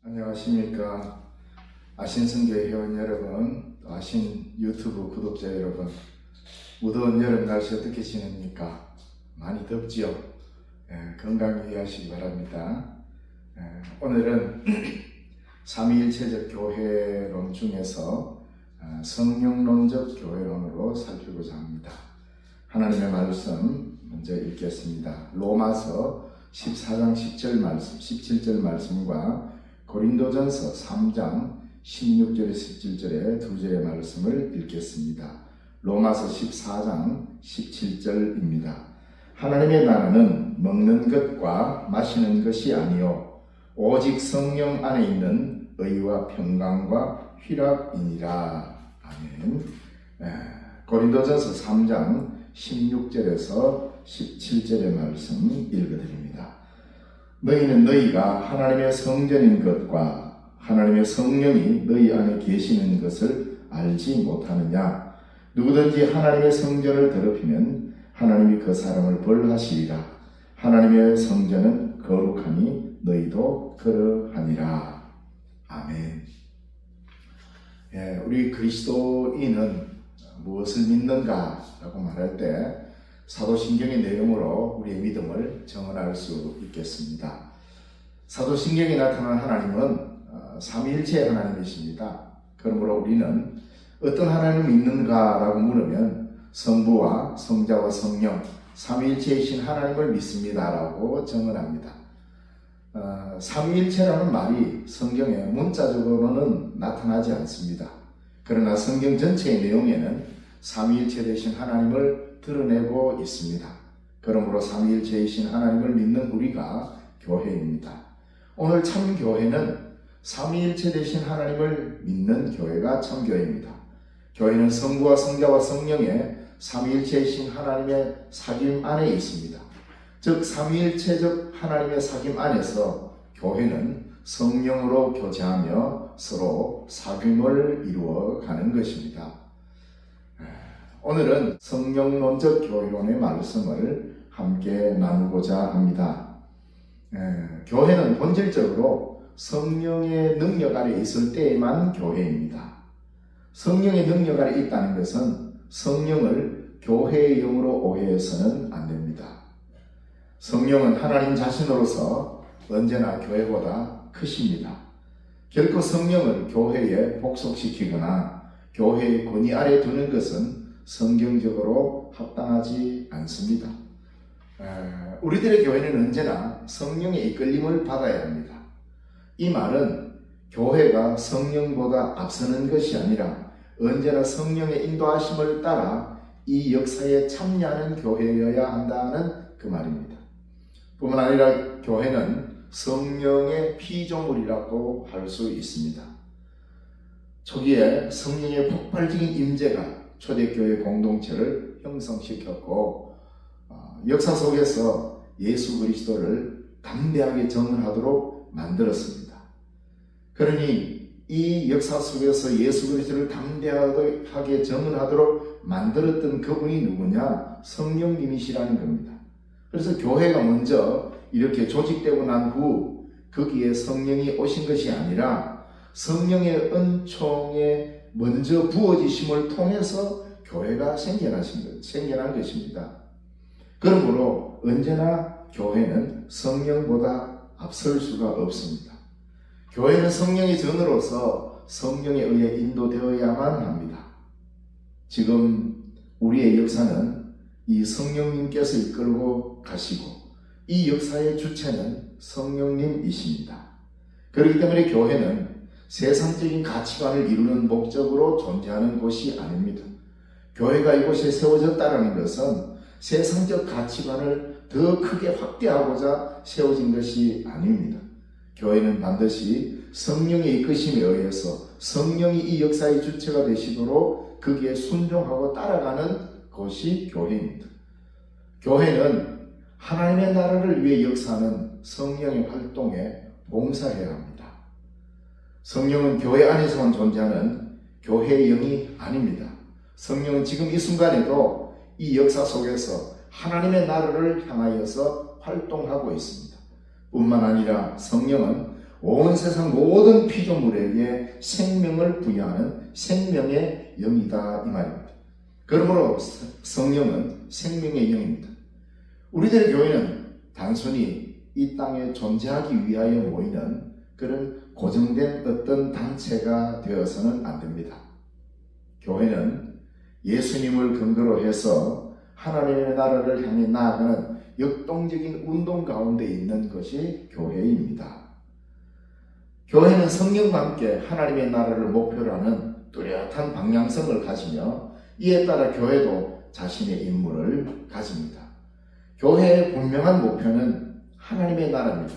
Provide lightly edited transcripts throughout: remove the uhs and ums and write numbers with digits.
안녕하십니까. 아신성교회 회원 여러분, 또 아신 유튜브 구독자 여러분, 무더운 여름 날씨 어떻게 지냅니까? 많이 덥지요? 건강히 하시기 바랍니다. 오늘은 삼위일체적 교회론 중에서 성령론적 교회론으로 살피고자 합니다. 하나님의 말씀 먼저 읽겠습니다. 로마서 14장 17절 말씀과 고린도전서 3장 16절에 17절의 두 절의 말씀을 읽겠습니다. 로마서 14장 17절입니다. 하나님의 나라는 먹는 것과 마시는 것이 아니요 오직 성령 안에 있는 의와 평강과 희락이니라. 아멘. 고린도전서 3장 16절에서 17절의 말씀 읽어드립니다. 너희는 너희가 하나님의 성전인 것과 하나님의 성령이 너희 안에 계시는 것을 알지 못하느냐? 누구든지 하나님의 성전을 더럽히면 하나님이 그 사람을 벌하시리라. 하나님의 성전은 거룩하니 너희도 그러하니라. 아멘. 우리 그리스도인은 무엇을 믿는가라고 말할 때 사도신경의 내용으로 우리의 믿음을 정언할 수 있겠습니다. 사도신경에 나타난 하나님은 삼위일체의 하나님이십니다. 그러므로 우리는 어떤 하나님을 믿는가라고 물으면 성부와 성자와 성령 삼위일체이신 하나님을 믿습니다라고 정언합니다. 삼위일체라는 말이 성경에 문자적으로는 나타나지 않습니다. 그러나 성경 전체의 내용에는 삼위일체 되신 하나님을 드러내고 있습니다. 그러므로 삼위일체이신 하나님을 믿는 우리가 교회입니다. 오늘 참교회는 삼위일체 되신 하나님을 믿는 교회가 참교회입니다. 교회는 성부와 성자와 성령의 삼위일체이신 하나님의 사귐 안에 있습니다. 즉 삼위일체적 하나님의 사귐 안에서 교회는 성령으로 교제하며 서로 사귐을 이루어가는 것입니다. 오늘은 성령론적 교회론의 말씀을 함께 나누고자 합니다. 교회는 본질적으로 성령의 능력 아래 있을 때에만 교회입니다. 성령의 능력 아래 있다는 것은 성령을 교회의 영으로 오해해서는 안 됩니다. 성령은 하나님 자신으로서 언제나 교회보다 크십니다. 결코 성령을 교회에 복속시키거나 교회의 권위 아래 두는 것은 성경적으로 합당하지 않습니다. 우리들의 교회는 언제나 성령의 이끌림을 받아야 합니다. 이 말은 교회가 성령보다 앞서는 것이 아니라 언제나 성령의 인도하심을 따라 이 역사에 참여하는 교회여야 한다는 그 말입니다. 뿐만 아니라 교회는 성령의 피조물이라고 할 수 있습니다. 초기에 성령의 폭발적인 임재가 초대교회 공동체를 형성시켰고 역사 속에서 예수 그리스도를 담대하게 전언하도록 만들었습니다. 그러니 이 역사 속에서 예수 그리스도를 담대하게 전언하도록 만들었던 그분이 누구냐? 성령님이시라는 겁니다. 그래서 교회가 먼저 이렇게 조직되고 난 후 거기에 성령이 오신 것이 아니라 성령의 은총에 먼저 부어지심을 통해서 교회가 생겨난 것입니다. 그러므로 언제나 교회는 성령보다 앞설 수가 없습니다. 교회는 성령의 전으로서 성령에 의해 인도되어야만 합니다. 지금 우리의 역사는 이 성령님께서 이끌고 가시고 이 역사의 주체는 성령님이십니다. 그렇기 때문에 교회는 세상적인 가치관을 이루는 목적으로 존재하는 곳이 아닙니다. 교회가 이곳에 세워졌다는 것은 세상적 가치관을 더 크게 확대하고자 세워진 것이 아닙니다. 교회는 반드시 성령의 이끄심에 의해서 성령이 이 역사의 주체가 되시도록 거기에 순종하고 따라가는 것이 교회입니다. 교회는 하나님의 나라를 위해 역사하는 성령의 활동에 봉사해야 합니다. 성령은 교회 안에서만 존재하는 교회의 영이 아닙니다. 성령은 지금 이 순간에도 이 역사 속에서 하나님의 나라를 향하여서 활동하고 있습니다. 뿐만 아니라 성령은 온 세상 모든 피조물에게 생명을 부여하는 생명의 영이다 이 말입니다. 그러므로 성령은 생명의 영입니다. 우리들의 교회는 단순히 이 땅에 존재하기 위하여 모이는 그런 고정된 어떤 단체가 되어서는 안 됩니다. 교회는 예수님을 근거로 해서 하나님의 나라를 향해 나아가는 역동적인 운동 가운데 있는 것이 교회입니다. 교회는 성령과 함께 하나님의 나라를 목표로 하는 뚜렷한 방향성을 가지며 이에 따라 교회도 자신의 임무를 가집니다. 교회의 분명한 목표는 하나님의 나라입니다.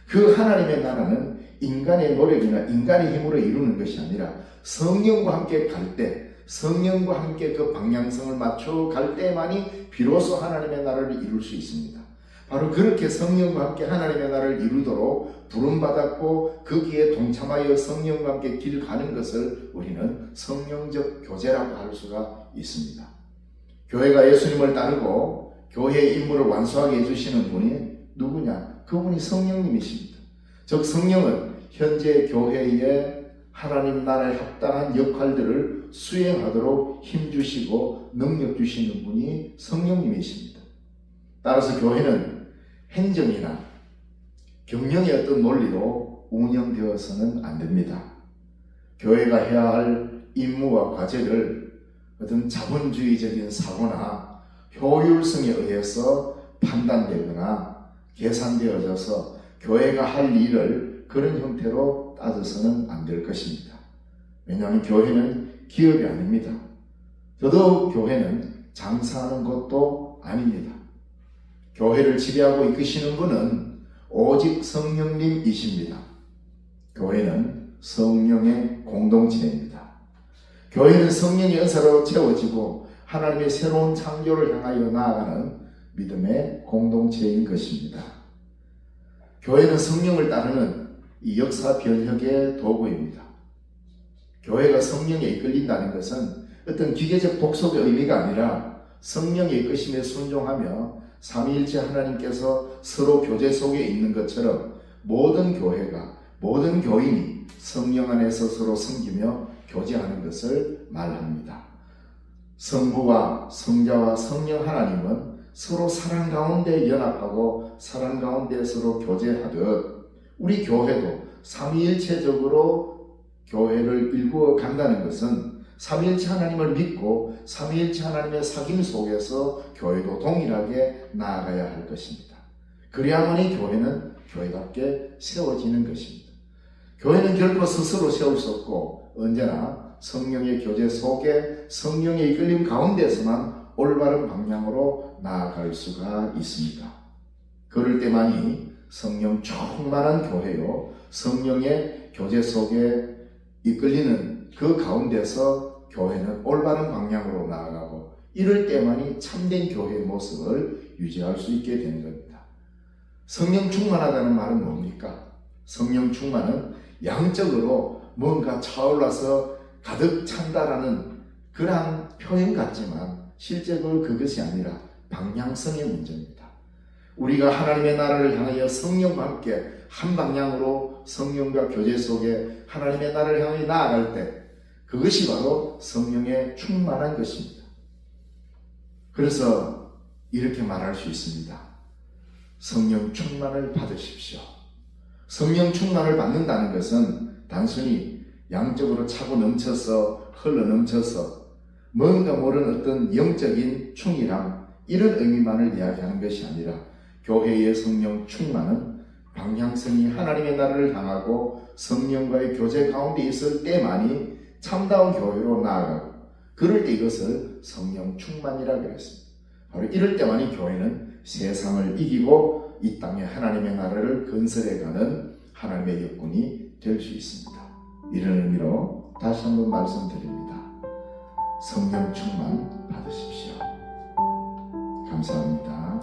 그 하나님의 나라는 인간의 노력이나 인간의 힘으로 이루는 것이 아니라 성령과 함께 갈 때, 성령과 함께 그 방향성을 맞춰 갈 때만이 비로소 하나님의 나라를 이룰 수 있습니다. 바로 그렇게 성령과 함께 하나님의 나라를 이루도록 부름받았고 거기에 동참하여 성령과 함께 길 가는 것을 우리는 성령적 교제라고 할 수가 있습니다. 교회가 예수님을 따르고 교회의 임무를 완수하게 해주시는 분이 누구냐? 그분이 성령님이십니다. 즉 성령은 현재 교회의 하나님 나라에 합당한 역할들을 수행하도록 힘주시고 능력 주시는 분이 성령님이십니다. 따라서 교회는 행정이나 경영의 어떤 논리로 운영되어서는 안 됩니다. 교회가 해야 할 임무와 과제를 어떤 자본주의적인 사고나 효율성에 의해서 판단되거나 계산되어져서 교회가 할 일을 그런 형태로 따져서는 안 될 것입니다. 왜냐하면 교회는 기업이 아닙니다. 더더욱 교회는 장사하는 것도 아닙니다. 교회를 지배하고 이끄시는 분은 오직 성령님이십니다. 교회는 성령의 공동체입니다. 교회는 성령의 은사로 채워지고 하나님의 새로운 창조를 향하여 나아가는 믿음의 공동체인 것입니다. 교회는 성령을 따르는 이 역사 변혁의 도구입니다. 교회가 성령에 이끌린다는 것은 어떤 기계적 독속의 의미가 아니라 성령의 이끄심에 순종하며 삼위일체 하나님께서 서로 교제 속에 있는 것처럼 모든 교회가, 모든 교인이 성령 안에서 서로 섬기며 교제하는 것을 말합니다. 성부와 성자와 성령 하나님은 서로 사랑 가운데 연합하고 사랑 가운데 서로 교제하듯 우리 교회도 삼위일체적으로 교회를 일구어 간다는 것은 삼위일체 하나님을 믿고 삼위일체 하나님의 사귐 속에서 교회도 동일하게 나아가야 할 것입니다. 그래야만이 교회는 교회답게 세워지는 것입니다. 교회는 결코 스스로 세울 수 없고 언제나 성령의 교제 속에 성령의 이끌림 가운데서만 올바른 방향으로 나아갈 수가 있습니다. 그럴 때만이 성령 충만한 교회요, 성령의 교제 속에 이끌리는 그 가운데서 교회는 올바른 방향으로 나아가고 이럴 때만이 참된 교회의 모습을 유지할 수 있게 되는 겁니다. 성령 충만하다는 말은 뭡니까? 성령 충만은 양적으로 뭔가 차올라서 가득 찬다라는 그러한 표현 같지만 실제로 그것이 아니라 방향성의 문제입니다. 우리가 하나님의 나라를 향하여 성령과 함께 한 방향으로 성령과 교제 속에 하나님의 나라를 향해 나아갈 때 그것이 바로 성령의 충만한 것입니다. 그래서 이렇게 말할 수 있습니다. 성령 충만을 받으십시오. 성령 충만을 받는다는 것은 단순히 양적으로 차고 넘쳐서 흘러 넘쳐서 뭔가 모르는 어떤 영적인 충이람 이런 의미만을 이야기하는 것이 아니라 교회의 성령 충만은 방향성이 하나님의 나라를 향하고 성령과의 교제 가운데 있을 때만이 참다운 교회로 나아가고 그럴 때 이것을 성령 충만이라고 했습니다. 바로 이럴 때만이 교회는 세상을 이기고 이 땅에 하나님의 나라를 건설해가는 하나님의 역군이 될 수 있습니다. 이런 의미로 다시 한번 말씀드립니다. 성령 충만 받으십시오. 감사합니다.